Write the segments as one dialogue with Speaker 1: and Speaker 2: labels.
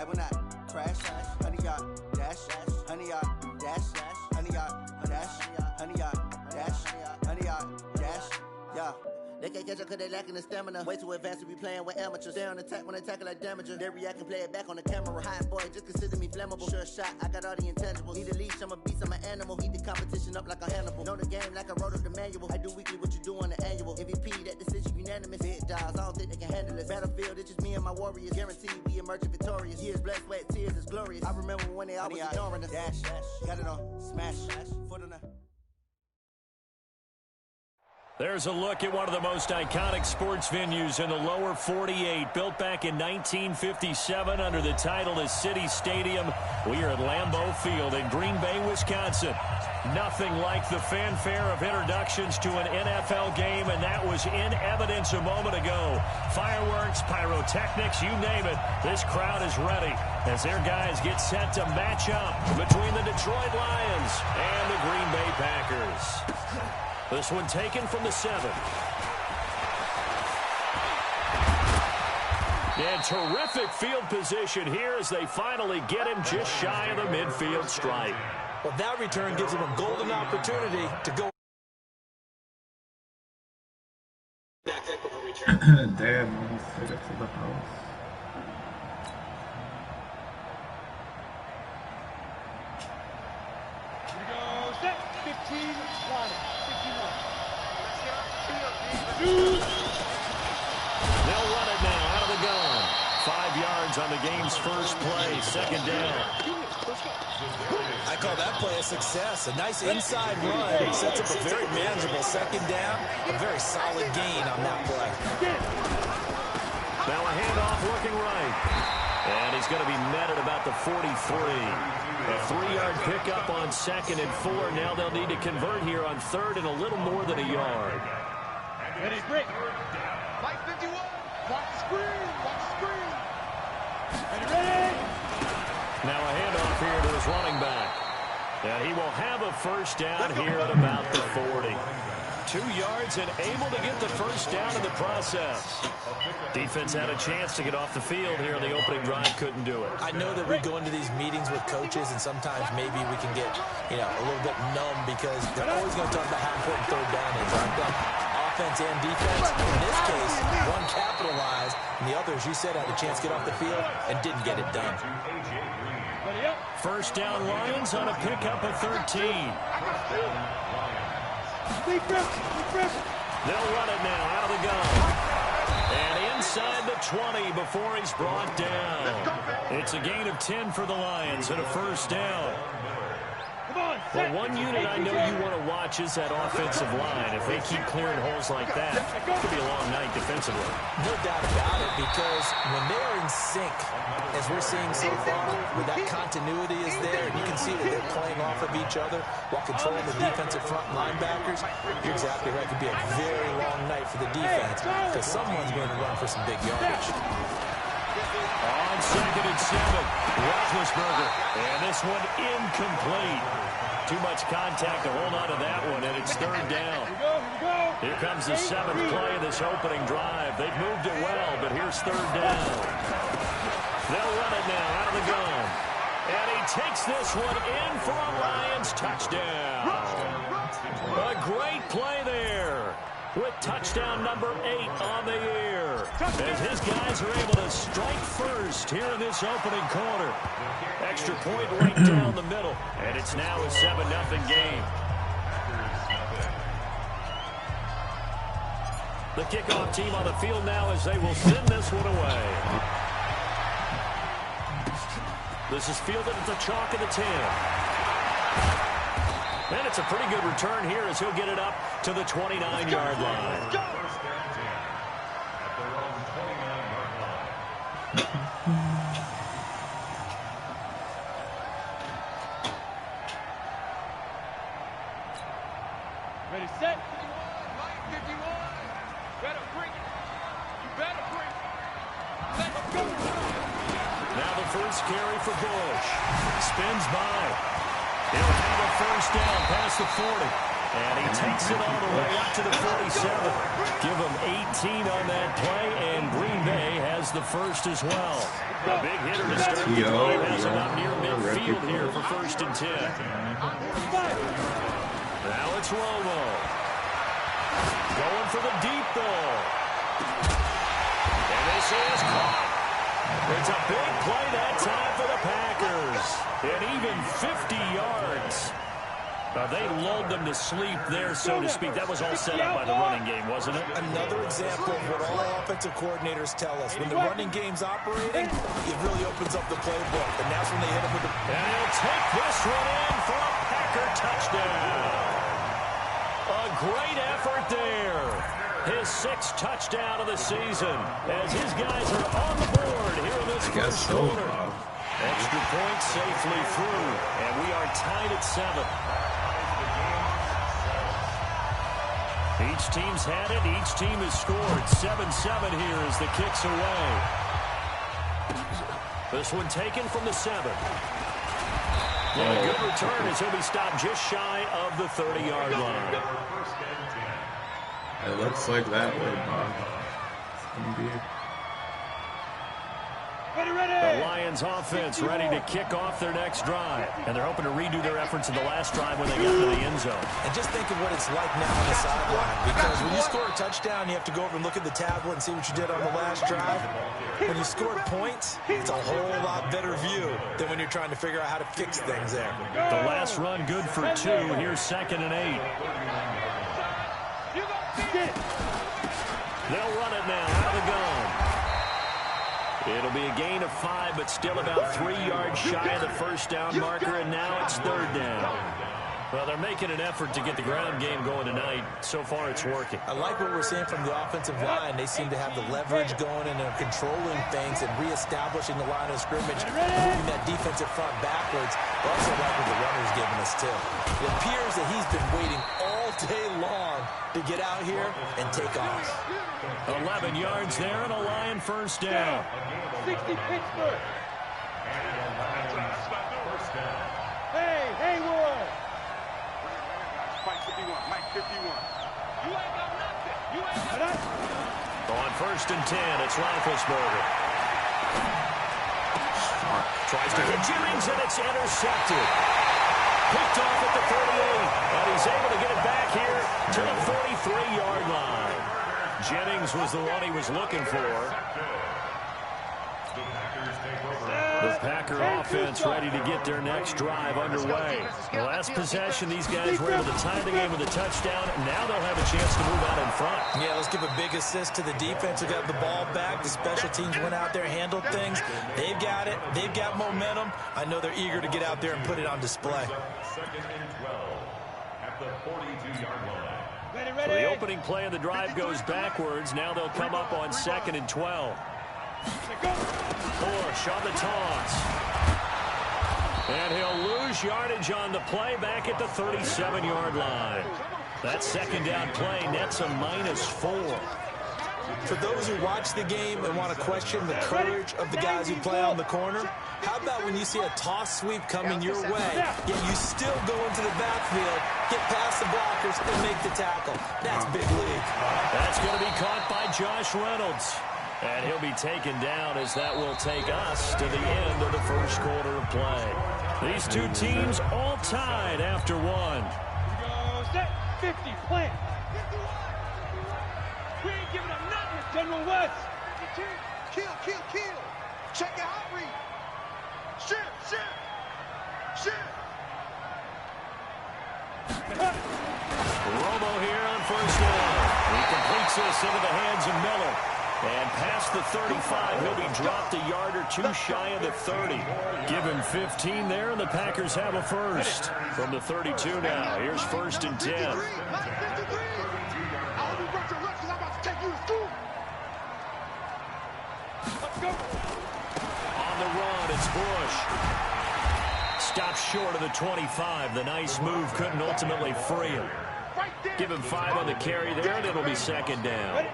Speaker 1: I will not crash. Honey yard dash, honey yard dash, honey yard dash, honey yard dash, honey yard dash. Yeah. They can't catch up cause they lacking the stamina. Way too advanced to be playing with amateurs. They on attack when they tackle like damager. They react and play it back on the camera. Hot boy, just consider me flammable. Sure shot, I got all the intangibles. Need a leash, I'm a beast, I'm an animal. Heat the competition up like a Hannibal. Know the game like I wrote up the manual. I do weekly what you do on the annual. MVP, that decision unanimous. Hit dials, I don't think they can handle it. Battlefield, it's just me and my warriors. Guaranteed we emerging victorious. Years, blood, sweat, tears is glorious. I remember when they always ignoring us. Dash, got it on, smash, foot on the...
Speaker 2: There's a look at one of the most iconic sports venues in the lower 48, built back in 1957 under the title of City Stadium. We are at Lambeau Field in Green Bay, Wisconsin. Nothing like the fanfare of introductions to an NFL game, and that was in evidence a moment ago. Fireworks, pyrotechnics, you name it. This crowd is ready as their guys get set to match up between the Detroit Lions and the Green Bay Packers. This one taken from the 7. And terrific field position here as they finally get him just shy of the midfield stripe.
Speaker 3: Well, that return gives him a golden opportunity to go.
Speaker 4: Damn, he's straight up to the house.
Speaker 5: Here we go, set, 15, line.
Speaker 2: They'll run it now out of the gun. 5 yards on the game's first play, second down.
Speaker 3: I call that play a success. A nice inside run. Sets up a very manageable second down. A very solid gain on that play.
Speaker 2: Now a handoff looking right. And he's going to be met at about the 43. A 3-yard pickup on 2nd and 4. Now they'll need to convert here on 3rd and a little more than a yard.
Speaker 5: Ready, break. Mike 51. Watch the screen. Watch the screen. Ready.
Speaker 2: Now a handoff here to his running back. And he will have a first down here at about the 40. 2 yards and able to get the first down in the process. Defense had a chance to get off the field here in the opening drive, couldn't do it.
Speaker 3: I know that we go into these meetings with coaches, and sometimes maybe we can get, a little bit numb because they're always going to talk about how important third down is, aren't they? Offense and defense. In this case, one capitalized, and the other, as you said, had a chance to get off the field and didn't get it done.
Speaker 2: First down Lions on a pickup of 13. They'll run it now out of the gun. And inside the 20 before he's brought down. It's a gain of 10 for the Lions and a first down. Well, one unit I know you want to watch is that offensive line. If they keep clearing holes like that, it could be a long night defensively.
Speaker 3: No doubt about it, because when they're in sync, as we're seeing so far, where that continuity is there, and you can see that they're playing off of each other while controlling the defensive front linebackers, you're exactly right. It could be a very long night for the defense because someone's going to run for some big yardage.
Speaker 2: On 2nd and 7, Roethlisberger, and this one incomplete. Too much contact to hold on to that one, and it's 3rd down. Here comes the 7th play of this opening drive. They've moved it well, but here's 3rd down. They'll run it now out of the gun. And he takes this one in for a Lions touchdown. A great play there with touchdown number 8 on the year. As his guys are able to strike first here in this opening quarter. Extra point right down the middle, and it's now a 7-0 game. The kickoff team on the field now as they will send this one away. This is fielded at the chalk of the 10. And it's a pretty good return here as he'll get it up to the 29-yard line.
Speaker 5: Ready, set. 51. Better bring it. You better bring it. Let's go.
Speaker 2: Now the first carry for Bush. Spins by. He'll have a first down past the 40. And he takes it all the way up to the 47. Give him 18 on that play, and Green Bay has the first as well. A big hitter to start the drive has him up near midfield here for 1st and 10. Now it's Romo. Going for the deep ball. And this is caught. It's a big play that time for the Packers. And even 50 yards. They lulled them to sleep there, so to speak. That was all set up by the running game, wasn't it?
Speaker 3: Another example of what all offensive coordinators tell us. When the running game's operating, it really opens up the playbook. And that's when they hit him with the...
Speaker 2: And he'll take this one in for a Packer touchdown. A great effort there. His 6th touchdown of the season as his guys are on the board here in this first quarter. Extra point safely through, and we are tied at 7. Each team's had it. Each team has scored. 7-7 here as the kick's away. This one taken from the 7. And a good return as he'll be stopped just shy of the 30-yard line.
Speaker 4: It looks like that way, Bob.
Speaker 2: The Lions offense ready to kick off their next drive. And they're hoping to redo their efforts in the last drive when they got to the end zone.
Speaker 3: And just think of what it's like now on the sideline. Because when you score a touchdown, you have to go over and look at the tablet and see what you did on the last drive. When you score points, it's a whole lot better view than when you're trying to figure out how to fix things there.
Speaker 2: The last run good for 2. Here's 2nd and 8. They'll run it now out of the gun. It'll be a gain of 5, but still about 3 yards shy of the first down marker, and now it's 3rd down. Well, they're making an effort to get the ground game going tonight. So far, it's working.
Speaker 3: I like what we're seeing from the offensive line. They seem to have the leverage going and they're controlling things and reestablishing the line of scrimmage, moving that defensive front backwards. I also like what the runner's giving us, too. It appears that he's been waiting all day long to get out here and take off.
Speaker 2: 11 yards there and a Lion first down.
Speaker 5: 60 Pittsburgh. Hey, Hayward. Mike 51, Mike 51. You ain't got nothing. You ain't got nothing.
Speaker 2: On 1st and 10, it's Roethlisberger. Tries to hit Jennings, and it's intercepted. Picked off at the 38, and he's able to get it back here to the 43-yard line. Jennings was the one he was looking for. The Packer offense ready to get their next drive underway. The last possession, these guys were able to tie the game with a touchdown. Now they'll have a chance to move out in front.
Speaker 3: Yeah, let's give a big assist to the defense who got the ball back. The special teams went out there, handled things. They've got it. They've got momentum. I know they're eager to get out there and put it on display.
Speaker 6: 2nd and 12 at the 42-yard line.
Speaker 2: So the opening play of the drive goes backwards. Now they'll come up on 2nd and 12. Bush on the toss. And he'll lose yardage on the play back at the 37-yard line. That 2nd down play nets a -4.
Speaker 3: For those who watch the game and want to question the courage of the guys who play on the corner, how about when you see a toss sweep coming your way, yet you still go into the backfield, get past the blockers, and make the tackle? That's big league.
Speaker 2: That's going to be caught by Josh Reynolds. And he'll be taken down as that will take us to the end of the first quarter of play. These two teams all tied after one.
Speaker 5: Set 50, plant. We ain't giving up nothing, General West. Kill. Check your outreach. Shit.
Speaker 2: Romo here on 1st down. He completes this into the hands of Miller. And past the 35, he'll be dropped a yard or 2 shy of the 30. Give him 15 there, and the Packers have a first. From the 32 now, here's 1st and 10. On the run, it's Bush. Stopped short of the 25. The nice move couldn't ultimately free him. Give him 5 on the carry there, and it'll be 2nd down.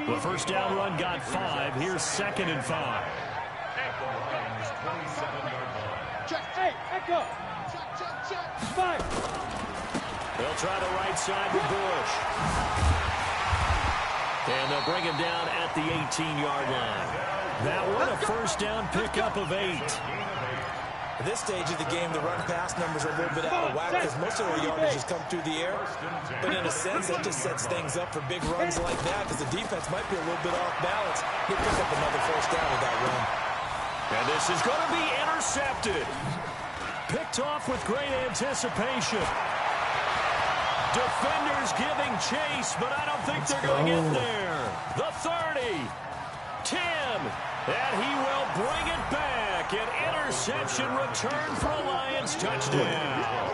Speaker 2: The first down run got 5. Here's 2nd and 5.
Speaker 5: Check. Hey, echo. Check. 5.
Speaker 2: They'll try the right side with Bush. And they'll bring him down at the 18-yard line. That one, a first down pickup of 8.
Speaker 3: At this stage of the game, the run-pass numbers are a little bit out of whack because most of their yardage has come through the air. But in a sense, that just sets things up for big runs like that because the defense might be a little bit off balance. He'll pick up another first down with that run.
Speaker 2: And this is going to be intercepted. Picked off with great anticipation. Defenders giving chase, but I don't think they're going to get there. The 30. 10. And he will bring it back. An interception return for a Lions touchdown.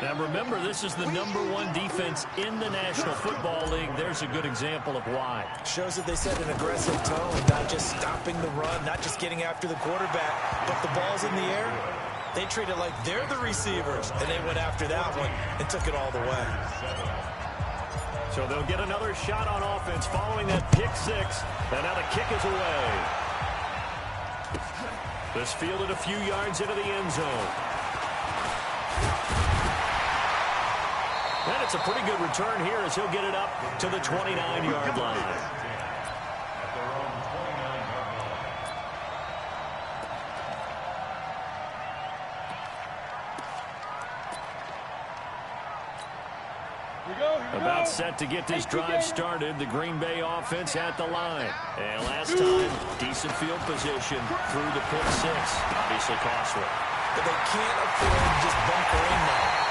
Speaker 2: Now remember, this is the #1 defense in the National Football League. There's a good example of why.
Speaker 3: Shows that they set an aggressive tone, not just stopping the run, not just getting after the quarterback, but the ball's in the air. They treat it like they're the receivers, and they went after that one and took it all the way.
Speaker 2: So they'll get another shot on offense following that pick 6, and now the kick is away. This fielded a few yards into the end zone. And it's a pretty good return here as he'll get it up to the 29-yard line. About set to get this drive started. The Green Bay offense at the line. And last time, decent field position through the pick 6. Obviously costly.
Speaker 3: But they can't afford to just bunker in now.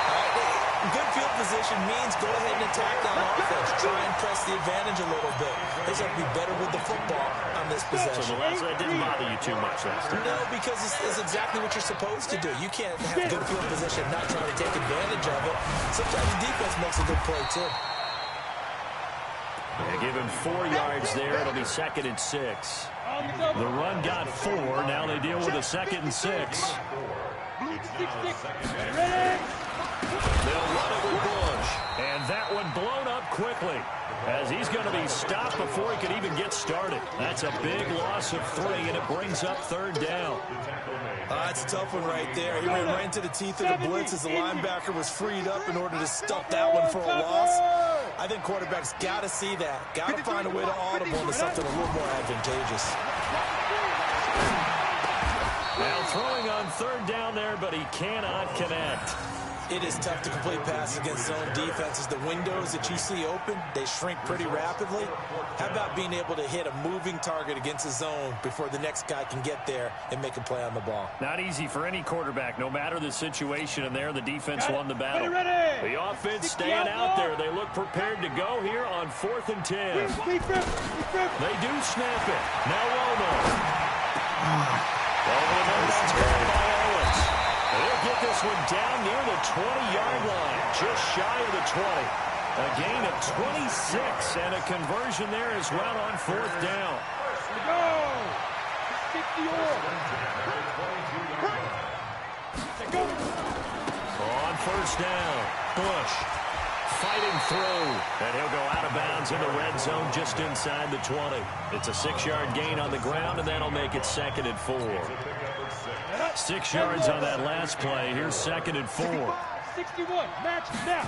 Speaker 3: Good field position means go ahead and attack on offense. Try and press the advantage a little bit. They have to be better with the football on this possession.
Speaker 2: So the last that didn't bother you too much last time.
Speaker 3: No, because it's exactly what you're supposed to do. You can't have good field position and not try to take advantage of it. Sometimes the defense makes a good play, too.
Speaker 2: They give him 4 yards there. It'll be 2nd and 6. The run got 4. Now they deal with a 2nd and 6. They'll run it with Bush. And that one blown up quickly as he's going to be stopped before he can even get started. That's a big loss of 3, and it brings up 3rd down.
Speaker 3: That's a tough one right there. He ran right into the teeth of the blitz as the linebacker was freed up in order to stuff that one for a loss. I think quarterbacks got to see that. Got to find a way to audible into something a little more advantageous.
Speaker 2: Now throwing on 3rd down there, but he cannot connect.
Speaker 3: It is tough to complete passes against zone defenses. The windows that you see open, they shrink pretty rapidly. How about being able to hit a moving target against a zone before the next guy can get there and make a play on the ball?
Speaker 2: Not easy for any quarterback, no matter the situation, and there the defense won the battle. The offense staying out there. They look prepared to go here on 4th and 10. They do snap it. Now Romo. Over the nose, that's caught by Owens. They'll get this one down near the 20-yard line, just shy of the 20. A gain of 26, and a conversion there as well on 4th down. On 1st down, Bush fighting through, and he'll go out of bounds in the red zone just inside the 20. It's a 6-yard gain on the ground, and that'll make it 2nd and 4. 6 yards on that last play. Here's 2nd and 4.
Speaker 5: 61, match now.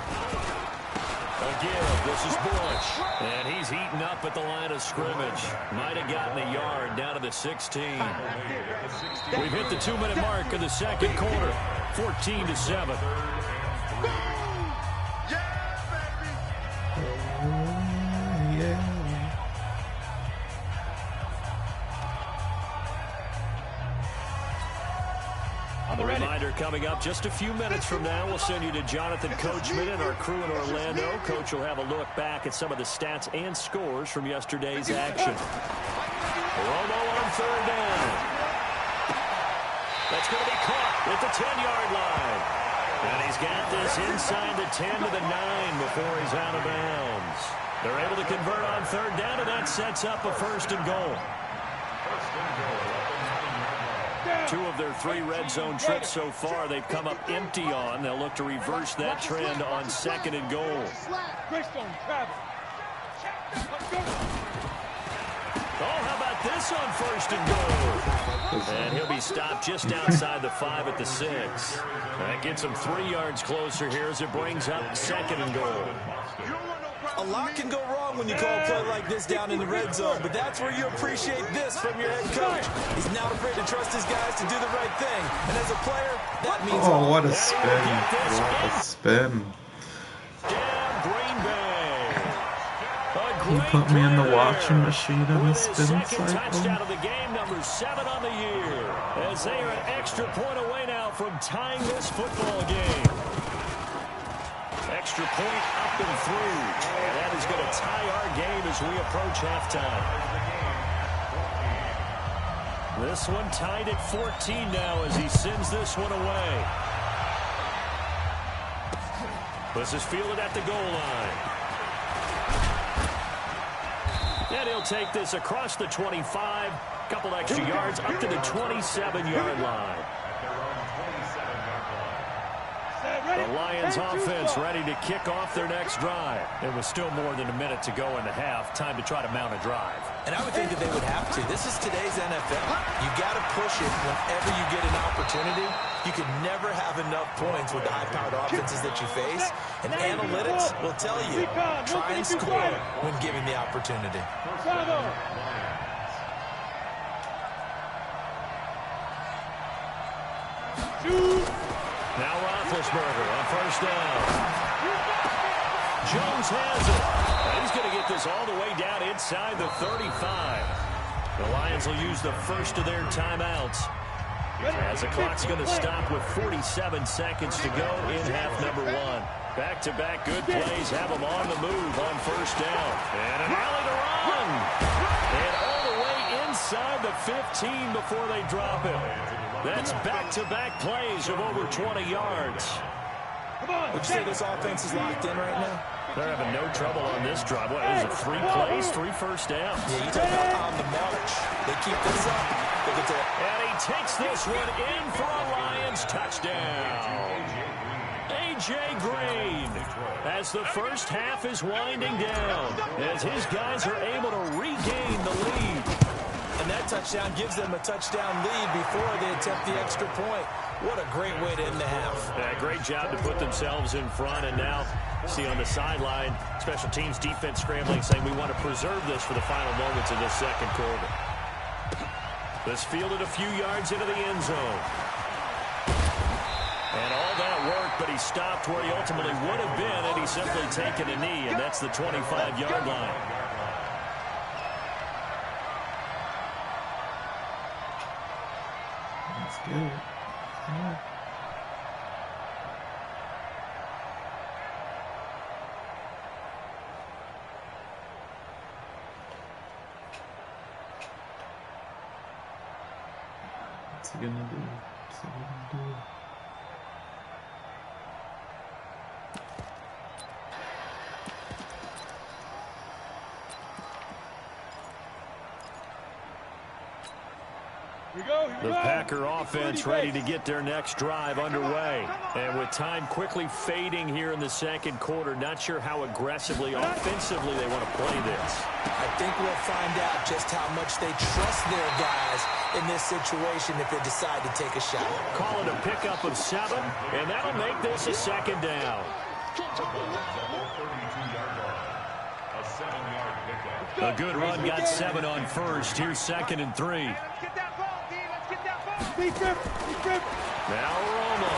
Speaker 2: Again, this is Bush, and he's heating up at the line of scrimmage. Might have gotten a yard down to the 16. We've hit the 2-minute mark of the 2nd quarter, 14-7. A reminder coming up just a few minutes from now. We'll send you to Jonathan Coachman and our crew in Orlando. Coach will have a look back at some of the stats and scores from yesterday's action. Romo on 3rd down. That's going to be caught at the 10-yard line. And he's got this inside the 10 to the 9 before he's out of bounds. They're able to convert on 3rd down, and that sets up a 1st and goal. 2 of their 3 red zone trips so far they've come up empty on. They'll look to reverse that trend on 2nd and goal. Oh, how about this on 1st and goal? And he'll be stopped just outside the 5 at the 6. That gets him 3 yards closer here as it brings up 2nd and goal.
Speaker 3: A lot can go wrong when you call a play like this down in the red zone, but that's where you appreciate this from your head coach. He's not afraid to trust his guys to do the right thing. And as a player, that means
Speaker 4: oh, what a spin. What a spin.
Speaker 2: Green Bay.
Speaker 4: He put me in the washing machine on the spin
Speaker 2: Second
Speaker 4: cycle.
Speaker 2: touchdown of the game, number 7 on the year. As they are an extra point away now from tying this football game. Extra point up and through. And that is going to tie our game as we approach halftime. This one tied at 14 now as he sends this one away. This is fielded at the goal line. And he'll take this across the 25. Couple extra yards up to the 27-yard line. The Lions offense ready to kick off their next drive. It was still more than a minute to go in the half. Time to try to mount a drive.
Speaker 3: And I would think that they would have to. This is today's NFL. You got to push it whenever you get an opportunity. You can never have enough points with the high-powered offenses that you face. And analytics will tell you, try and score when given the opportunity.
Speaker 2: Now Roethlisberger on 1st down. Jones has it. And he's going to get this all the way down inside the 35. The Lions will use the first of their timeouts. As the clock's going to stop with 47 seconds to go in half number 1. Back-to-back good plays have them on the move on 1st down. And an alley to run. And all the way inside the 15 before they drop him. That's back-to-back plays of over 20 yards.
Speaker 3: Would you say this offense is locked in right now?
Speaker 2: They're having no trouble on this drive. What is it, 3 plays, 3 first downs?
Speaker 3: Yeah, you talk about on the march. They keep this up. Look at that.
Speaker 2: And he takes this one in for a Lions touchdown. A.J. Green, as the first half is winding down, as his guys are able to regain the lead.
Speaker 3: And that touchdown gives them a touchdown lead before they attempt the extra point. What a great way to end the half.
Speaker 2: Yeah, great job to put themselves in front. And now, see on the sideline, special teams defense scrambling, saying we want to preserve this for the final moments of this second quarter. This fielded a few yards into the end zone. And all that worked, but he stopped where he ultimately would have been, and he's simply taken a knee, and that's the 25-yard line.
Speaker 4: That's good. Yeah. What's he gonna do? What's he gonna do?
Speaker 2: The Packer offense ready to get their next drive underway. And with time quickly fading here in the second quarter, not sure how aggressively, offensively they want to play this.
Speaker 3: I think we'll find out just how much they trust their guys in this situation if they decide to take a shot.
Speaker 2: Call it a pickup of 7, and that'll make this a 2nd down. A good run got 7 on 1st. Here's 2nd and 3. Now Romo.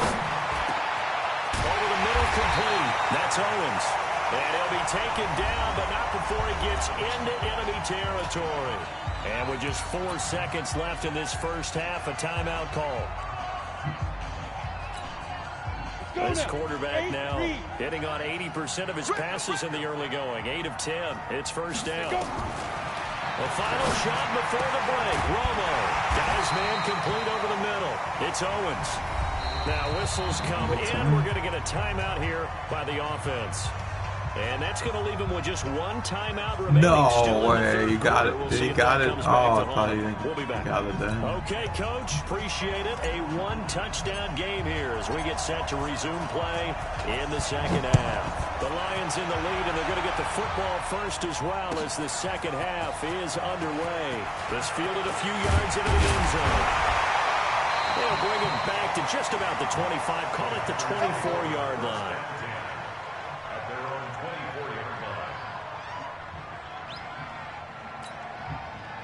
Speaker 2: Over the middle, complete. That's Owens. And he'll be taken down, but not before he gets into enemy territory. And with just 4 seconds left in this first half, a timeout call. This quarterback now hitting on 80% of his passes in the early going. 8 of 10. It's 1st down. The final shot before the break. Romo got his man complete over the middle. It's Owens. Now whistles come in. We're going to get a timeout here by the offense. And that's going to leave him with just 1 timeout remaining.
Speaker 4: No way. You got it. He got it. Oh, I thought
Speaker 2: we'll be back.
Speaker 4: Got it then.
Speaker 2: Okay, Coach. Appreciate it. A 1-touchdown game here as we get set to resume play in the second half. The Lions in the lead, and they're going to get the football first as well as the second half is underway. This fielded a few yards into the end zone. They'll bring it back to just about the 25. Call it the 24-yard line.
Speaker 6: At their own 24-yard line.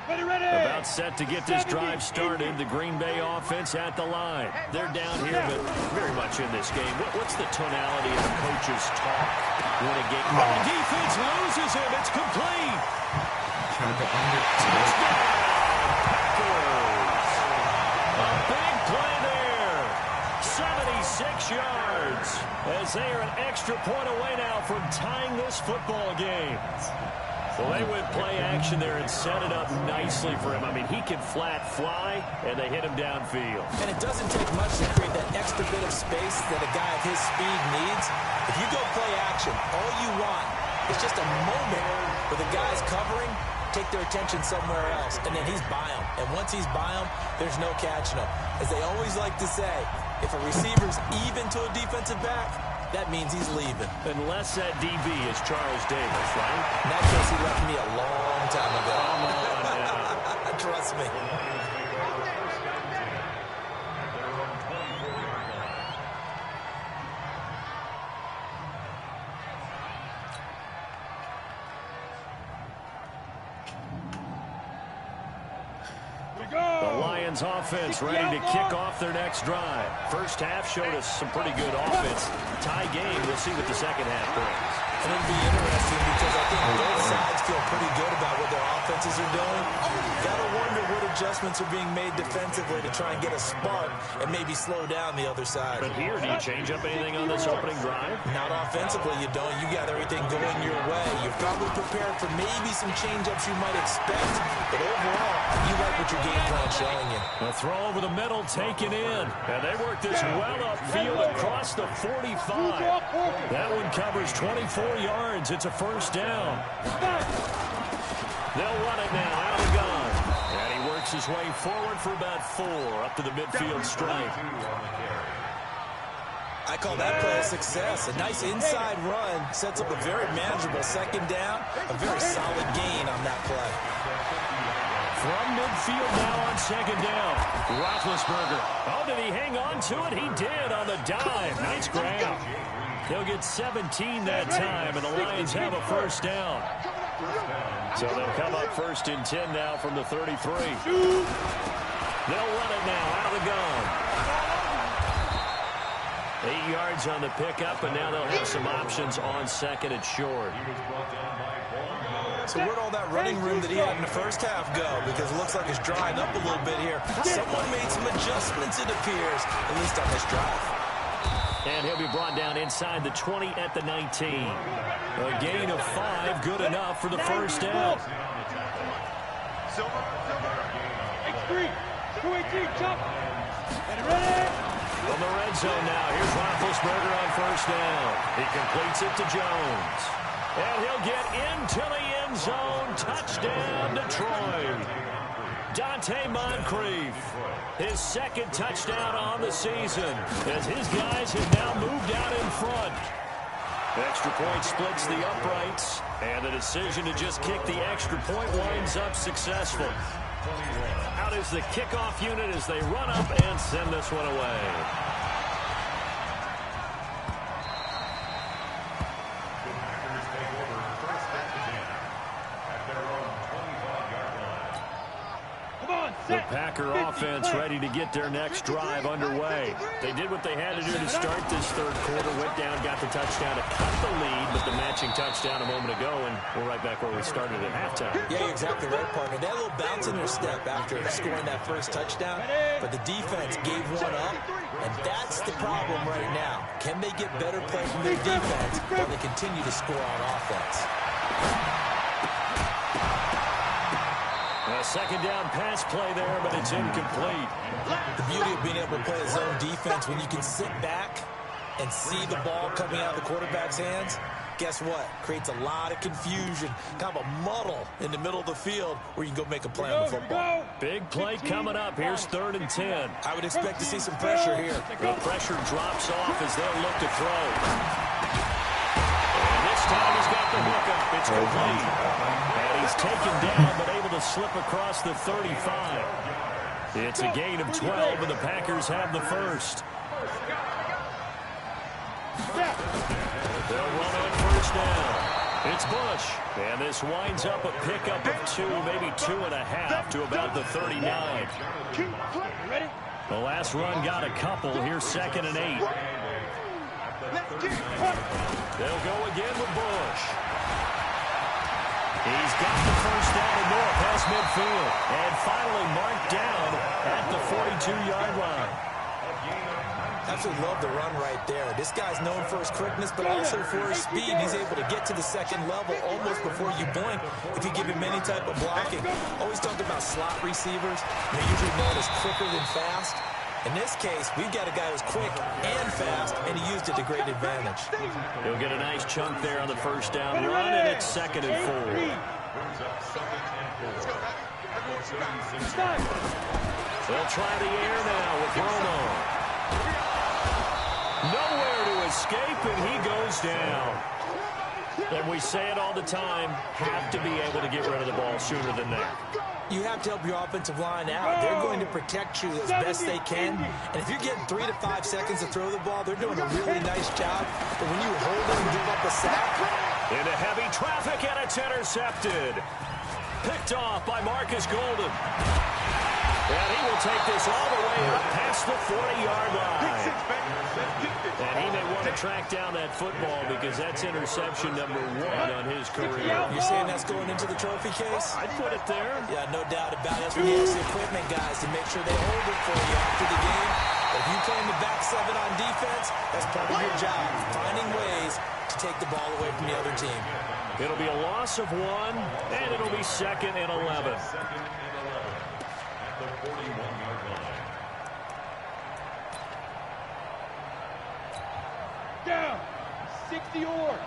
Speaker 5: Ready.
Speaker 2: About set to get this drive started. The Green Bay offense at the line. They're down here, but very much in this game. What's the tonality of the coach's talk when a game? Oh, the defense loses him. It's complete.
Speaker 4: Trying to go under.
Speaker 2: Touchdown, Packers. A big play there. 76 yards. As they are an extra point away now from tying this football game. Well, they went play action there and set it up nicely for him. I mean, he can flat fly, and they hit him downfield.
Speaker 3: And it doesn't take much to create that extra bit of space that a guy of his speed needs. If you go play action, all you want is just a moment where the guy's covering, take their attention somewhere else, and then he's by him. And once he's by him, there's no catching him. As they always like to say, if a receiver's even to a defensive back, that means he's leaving.
Speaker 2: Unless that DB is Charles Davis, right?
Speaker 3: In that case, he left me a long time ago.
Speaker 2: Come on now.
Speaker 3: Trust me.
Speaker 2: The Lions offense ready to kick off their next drive. First half showed us some pretty good offense. Tie game, we'll see what the second half brings.
Speaker 3: And it'll be interesting because I think both sides feel pretty good about what their offenses are doing. Gotta wonder what adjustments are being made defensively to try and get a spark and maybe slow down the other side.
Speaker 2: But here, do you change up anything on this opening drive?
Speaker 3: Not offensively, you don't. You got everything going your way. You're probably prepared for maybe some change-ups you might expect. But overall, you like what your game plan's showing you.
Speaker 2: A throw over the middle taken in. And they work this well upfield across the 45. That one covers 24 yards. It's a first down. They'll run it now out of the gun. And he works his way forward for about 4 up to the midfield stripe.
Speaker 3: I call that play a success. A nice inside run sets up a very manageable second down. A very solid gain on that play.
Speaker 2: From midfield now on second down. Roethlisberger. Oh, did he hang on to it? He did on the dive. Nice grab. He'll get 17 that time, and the Lions have a first down. So they'll come up first and 10 now from the 33. They'll run it now out of the gun. 8 yards on the pickup, and now they'll have some options on second and short.
Speaker 3: So where'd all that running room that he had in the first half go? Because it looks like it's drying up a little bit here. Someone made some adjustments, it appears, at least on this drive.
Speaker 2: And he'll be brought down inside the 20 at the 19. A gain of 5, good enough for the first down.
Speaker 5: X3, 218, jump. And ready.
Speaker 2: From the red zone now, here's Roethlisberger on first down. He completes it to Jones. And he'll get into the end zone. Touchdown, Detroit. Dante Moncrief, his second touchdown on the season, as his guys have now moved out in front. Extra point splits the uprights, and the decision to just kick the extra point winds up successful. Out is the kickoff unit as they run up and send this one away. The Packer offense ready to get their next drive underway. They did what they had to do to start this third quarter. Went down, got the touchdown to cut the lead, but the matching touchdown a moment ago, and we're right back where we started at halftime.
Speaker 3: Yeah, you're exactly right, partner. They had a little bounce in their step after scoring that first touchdown, but the defense gave one up, and that's the problem right now. Can they get better play from their defense while they continue to score on offense?
Speaker 2: A second down pass play there, but it's incomplete.
Speaker 3: The beauty of being able to play a zone defense when you can sit back and see the ball coming out of the quarterback's hands, guess what? Creates a lot of confusion, kind of a muddle in the middle of the field where you can go make a play on the football.
Speaker 2: Big play coming up. Here's 3rd and 10.
Speaker 3: I would expect to see some pressure here.
Speaker 2: The pressure drops off as they'll look to throw. the hookup. It's complete. And he's taken down, but able to slip across the 35. It's a gain of 12, and the Packers have the first. They'll run on first down. It's Bush. And this winds up a pickup of 2, maybe 2.5 to about the 39. The last run got a couple. Here's 2nd and 8. They'll go again with Bush. He's got the first down and more past midfield. And finally marked down at the 42-yard line.
Speaker 3: Absolutely love the run right there. This guy's known for his quickness, but also for his speed. He's able to get to the second level almost before you blink if you give him any type of blocking. Always talk about slot receivers. They're usually known as quicker than fast. In this case, we've got a guy who's quick and fast, and he used it to great advantage.
Speaker 2: He'll get a nice chunk there on the first down run, and it's 2nd and 4. They'll try the air now with Romo. Nowhere to escape, and he goes down. And we say it all the time, have to be able to get rid of the ball sooner than that.
Speaker 3: You have to help your offensive line out. They're going to protect you as best they can. And if you're getting 3 to 5 seconds to throw the ball, they're doing a really nice job. But when you hold it and give up a sack.
Speaker 2: Into heavy traffic, and it's intercepted. Picked off by Marcus Golden. And he will take this all the way up past the 40-yard line. And he may want to track down that football because that's interception number 1 on his career.
Speaker 3: You're saying that's going into the trophy case?
Speaker 2: I'd put it there.
Speaker 3: Yeah, no doubt about it. That's when you ask the equipment guys to make sure they hold it for you after the game. If you play in the back 7 on defense, that's part of your job, finding ways to take the ball away from the other team.
Speaker 2: It'll be a loss of 1, and it'll be 2nd and 11.
Speaker 6: The 41-yard line.
Speaker 5: Down. 60 yards.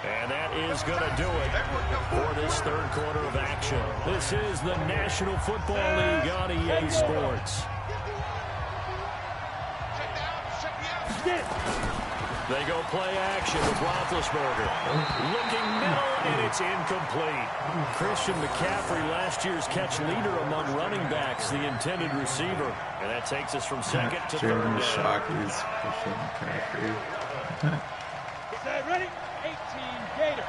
Speaker 2: And that is going to do it for this third quarter of action. This is the National Football League on EA Sports. They go play action with Roethlisberger. Looking middle, and it's incomplete. Christian McCaffrey, last year's catch leader among running backs, the intended receiver. And that takes us from 2nd to 3rd down.
Speaker 4: Shockey's Christian McCaffrey.
Speaker 5: Ready? 18 Gator.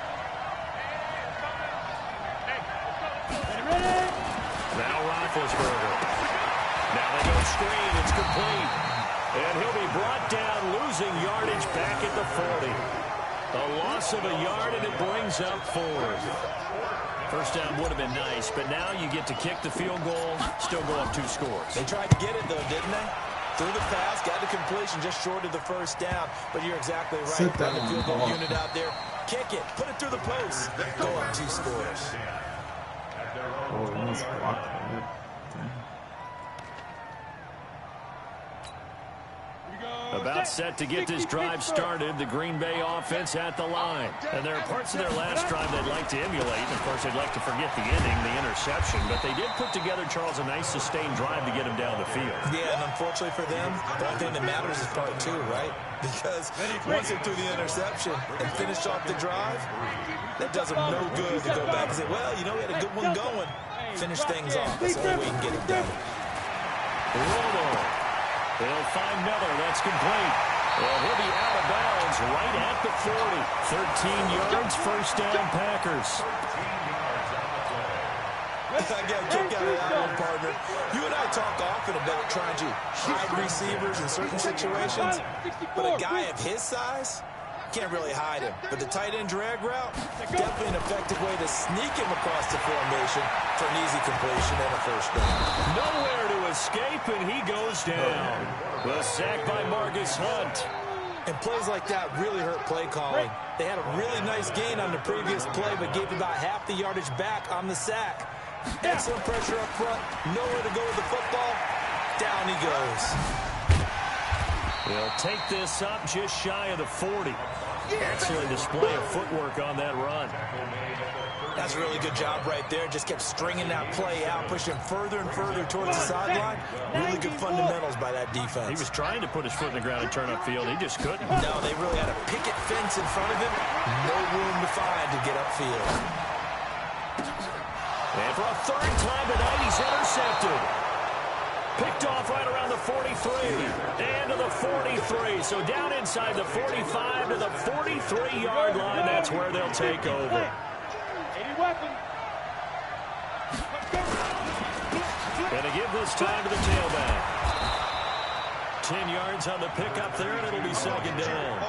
Speaker 5: Ready?
Speaker 2: Now Roethlisberger. Now they go screen. It's complete. And he'll be brought down, losing yardage back at the 40. A loss of a yard, and it brings up 4th. First down would have been nice, but now you get to kick the field goal, still go up 2 scores.
Speaker 3: They tried to get it, though, didn't they? Threw the pass, got the completion just short of the first down. But you're exactly right. Run the field goal unit out there. Kick it. Put it through the post. Go up 2 scores.
Speaker 4: Oh, almost blocked it.
Speaker 2: About set to get this drive started, the Green Bay offense at the line. And there are parts of their last drive they'd like to emulate. And of course, they'd like to forget the ending, the interception. But they did put together, Charles, a nice sustained drive to get him down the field.
Speaker 3: Yeah, and unfortunately for them, the only thing that matters is part 2, right? Because once they threw the interception and finished off the drive, that does them no good to go back and say, well, you know, we had a good one going. Finish things off. That's the only way you can get it done.
Speaker 2: Romo. They'll find Miller. That's complete. And he'll be out of bounds right at the 40. 13 yards, first down, Packers.
Speaker 3: I got a kick out of that one, partner. You and I talk often about trying to hide receivers in certain situations, but a guy of his size can't really hide him. But the tight end drag route, definitely an effective way to sneak him across the formation for an easy completion and a first down.
Speaker 2: Nowhere to escape, and he goes down. The sack by Marcus Hunt.
Speaker 3: And plays like that really hurt play calling. They had a really nice gain on the previous play, but gave about half the yardage back on the sack. Excellent pressure up front. Nowhere to go with the football. Down he goes.
Speaker 2: He'll take this up just shy of the 40. Excellent display of footwork on that run.
Speaker 3: That's a really good job right there. Just kept stringing that play out, pushing further and further towards the sideline. Really good fundamentals by that defense.
Speaker 2: He was trying to put his foot in the ground and turn upfield. He just couldn't.
Speaker 3: No, they really had a picket fence in front of him. No room to find to get upfield.
Speaker 2: And for a third time tonight, he's intercepted. Picked off right around the 43 and to the 43. So down inside the 45 to the 43-yard line. That's where they'll take over. Going to give this time to the tailback. 10 yards on the pickup there, and it'll be second down.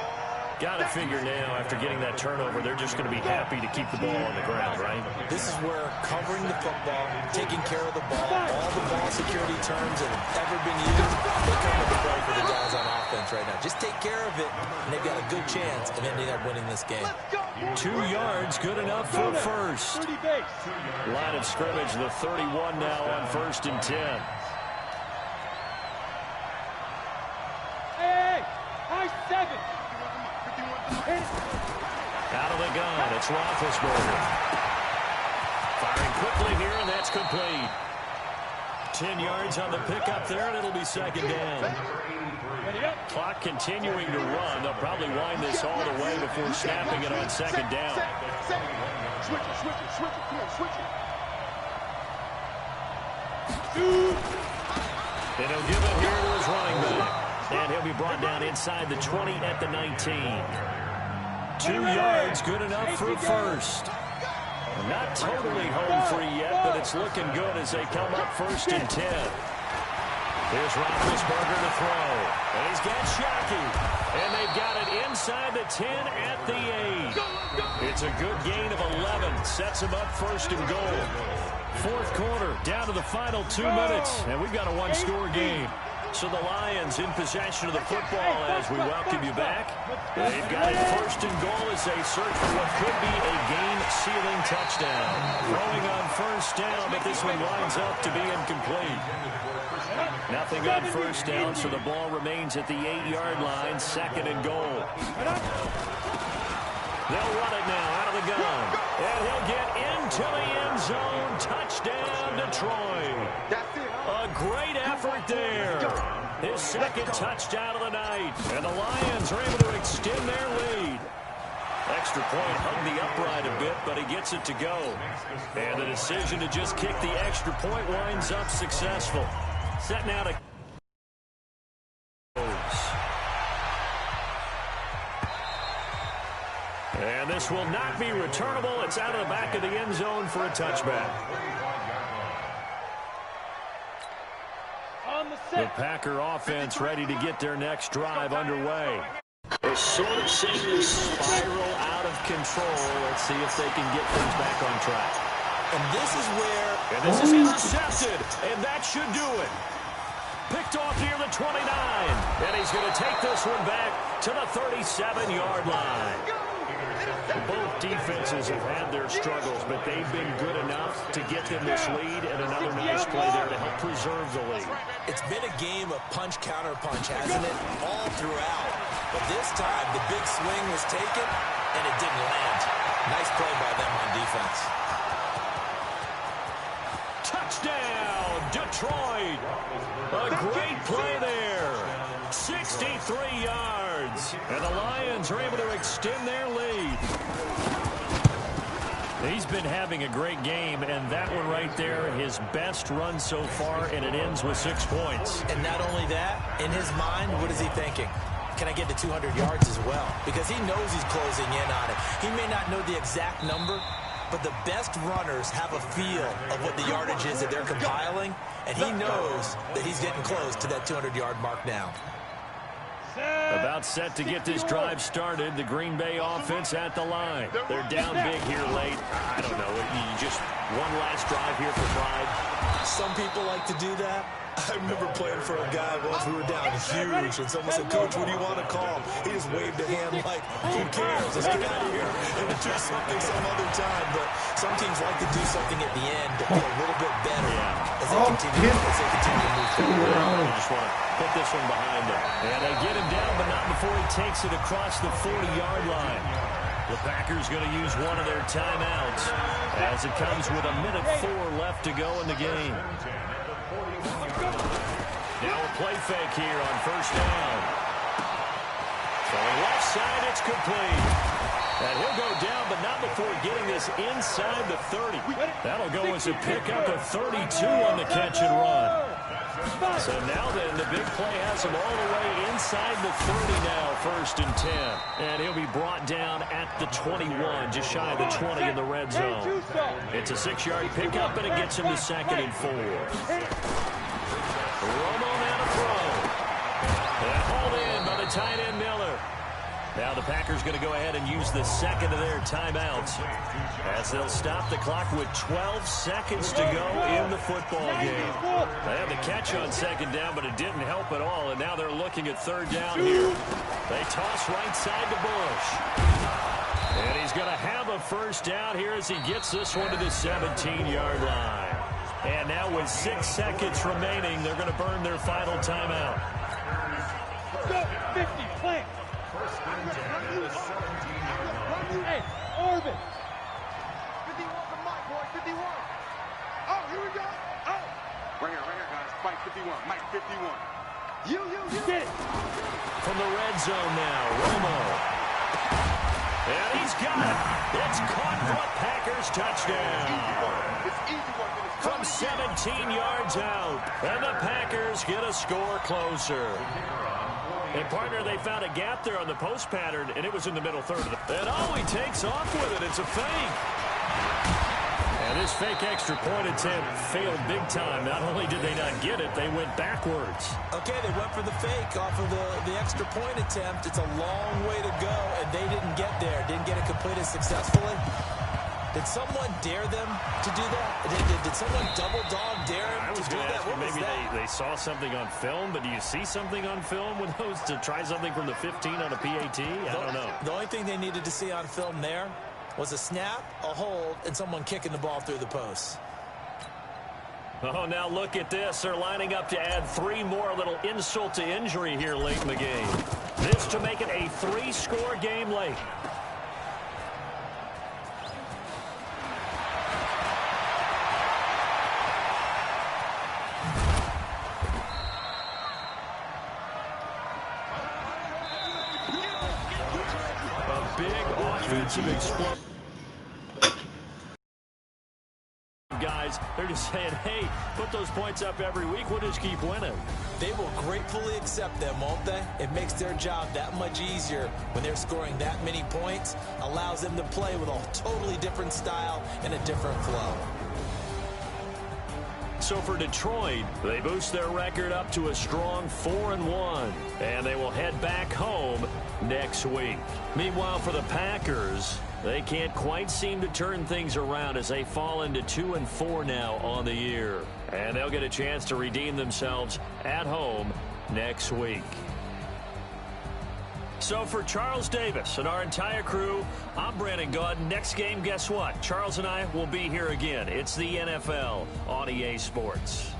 Speaker 2: Got to figure now, after getting that turnover, they're just going to be happy to keep the ball on the ground, right?
Speaker 3: This is where covering the football, taking care of the ball, all the ball security terms that have ever been used, they come into play for the guys on offense right now. Just take care of it, and they've got a good chance of ending up winning this game.
Speaker 2: 2 yards, good enough for first. Line of scrimmage, the 31 now on 1st and 10.
Speaker 5: Hey, high 7.
Speaker 2: Out of the gun, it's Roethlisberger. Firing quickly here, and that's complete. 10 yards on the pickup there, and it'll be second down. Clock continuing to run. They'll probably wind this all the way before snapping it on second down.
Speaker 5: Switch it. Come on, switch it.
Speaker 2: And he'll give it here to his running back. And he'll be brought down inside the 20 at the 19. 2 yards, good enough for first. Not totally home free yet, but it's looking good as they come up 1st and 10. Here's Roethlisberger to throw. And he's got Shockey. And they've got it inside the 10 at the 8. It's a good gain of 11. Sets them up 1st and goal. 4th quarter, down to the final 2 minutes. And we've got a one-score game. So the Lions in possession of the football as we welcome you back. They've got it 1st and goal as they search for what could be a game-sealing touchdown. Throwing on 1st down, but this one winds up to be incomplete. Nothing on 1st down, so the ball remains at the 8-yard line, 2nd and goal. They'll run it now out of the gun. And he'll get into the end zone. Touchdown, Detroit. A great effort there. His 2nd touchdown of the night. And the Lions are able to extend their lead. Extra point hung the upright a bit, but he gets it to go. And the decision to just kick the extra point winds up successful. Set now to... And this will not be returnable. It's out of the back of the end zone for a touchback. The Packer offense ready to get their next drive underway. They're sort of seeing this spiral out of control. Let's see if they can get things back on track.
Speaker 3: And this is where...
Speaker 2: And this is intercepted, and that should do it. Picked off near the 29. And he's going to take this one back to the 37-yard line. Both defenses have had their struggles, but they've been good enough to get them this lead, and another nice play there to help preserve the lead.
Speaker 3: It's been a game of punch-counter-punch, hasn't it? All throughout. But this time, the big swing was taken, and it didn't land. Nice play by them on defense.
Speaker 2: Touchdown, Detroit. A great play there. 63 yards. And the Lions are able to extend their lead. He's been having a great game, and that one right there, his best run so far, and it ends with 6 points.
Speaker 3: And not only that, in his mind, what is he thinking? Can I get to 200 yards as well? Because he knows he's closing in on it. He may not know the exact number, but the best runners have a feel of what the yardage is that they're compiling, and he knows that he's getting close to that 200-yard mark now.
Speaker 2: About set to get this drive started. The Green Bay offense at the line. They're down big here late. I don't know. Just one last drive here for pride.
Speaker 3: Some people like to do that. I remember playing for a guy once. We were down huge, and someone said, "Coach, what do you want to call?" He just waved a hand like, "Who cares? Let's get out of here and do something some other time." But some teams like to do something at the end to feel a little bit better as they continue to move forward.
Speaker 2: They just want to put this one behind them. And they get him down, but not before he takes it across the 40-yard line. The Packers going to use one of their timeouts as it comes with 1:04 left to go in the game. Now a play fake here on first down. From the left side, it's complete. And he'll go down, but not before getting this inside the 30. That'll go as a pickup of 32 on the catch and run. So now then, the big play has him all the way inside the 30 now, 1st and 10. And he'll be brought down at the 21, just shy of the 20 in the red zone. It's a 6-yard pickup, and it gets him to 2nd and 4. Romo now to throw. And hauled in by the tight end Miller. Now the Packers going to go ahead and use the second of their timeouts as they'll stop the clock with 12 seconds to go in the football game. They had the catch on 2nd down, but it didn't help at all, and now they're looking at 3rd down here. They toss right side to Bush. And he's going to have a 1st down here as he gets this one to the 17-yard line. And now with 6 seconds remaining, they're going to burn their final timeout.
Speaker 5: Go, 50, plant. Hey, Orban. 51 from Mike, boy, 51. Oh, here we go. Oh. Right here, guys. Mike 51, Mike 51. You. Get it.
Speaker 2: From the red zone now, Romo. And he's got it. It's caught for a Packers touchdown.
Speaker 5: It's easy work.
Speaker 2: From 17 yards out. And the Packers get a score closer. And, partner, they found a gap there on the post pattern, and it was in the middle third of the... And, he takes off with it. It's a fake. And this fake extra point attempt failed big time. Not only did they not get it, they went backwards.
Speaker 3: Okay, they went for the fake off of the extra point attempt. It's a long way to go, and they didn't get there. Didn't get it completed successfully. Did someone dare them to do that? Did someone double dog dare them to do that?
Speaker 2: What maybe they saw something on film, but do you see something on film with those to try something from the 15 on a PAT? I don't know.
Speaker 3: The only thing they needed to see on film there was a snap, a hold, and someone kicking the ball through the post.
Speaker 2: Oh, now look at this. They're lining up to add 3 more, a little insult to injury here late in the game. This to make it a 3-score game late. Explosion. Guys, they're just saying, hey, put those points up every week. We'll just keep winning.
Speaker 3: They will gratefully accept them, won't they? It makes their job that much easier when they're scoring that many points. Allows them to play with a totally different style and a different flow.
Speaker 2: So for Detroit, they boost their record up to a strong 4-1, and they will head back home next week. Meanwhile, for the Packers, they can't quite seem to turn things around as they fall into 2-4 now on the year. And they'll get a chance to redeem themselves at home next week. So for Charles Davis and our entire crew, I'm Brandon Gaudin. Next game, guess what? Charles and I will be here again. It's the NFL on EA Sports.